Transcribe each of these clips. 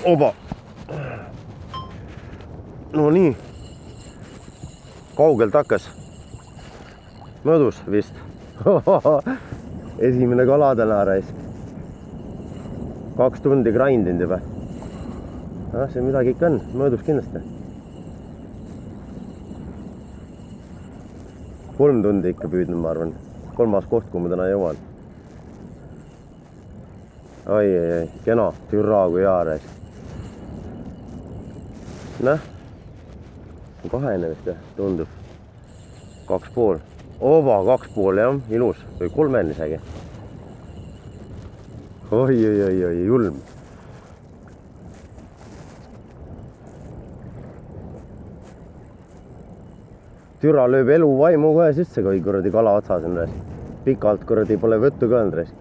Oba. No nii. Kaugelt hakkas. Möödus vist. Esimene kala täna raisk. 2 tundi grindinud juba. See midagi ikka on. Möödus kindlasti. 3 tundi ikka püüdnud, ma arvan. 3. koht, kui ma täna jõuan. Ai, kena. Türa kui hea raisk. Näh. Kahene vist, tundub. 2,5. Oba, 2,5 jah, ilus. Või 3 isegi. Oi, julm. Türa lööb elu vaimu kohe sisse, kui kuradi kala otsas on. Pikalt kuradi pole võttu ka olnud.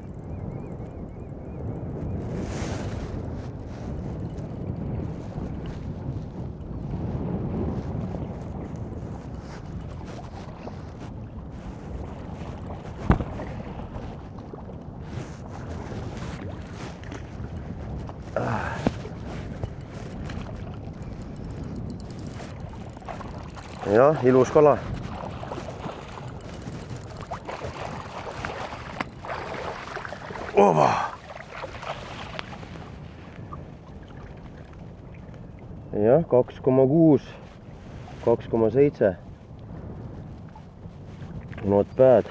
Jah, ilus kala. Oba! Jah, 2,6, 2,7. Not bad.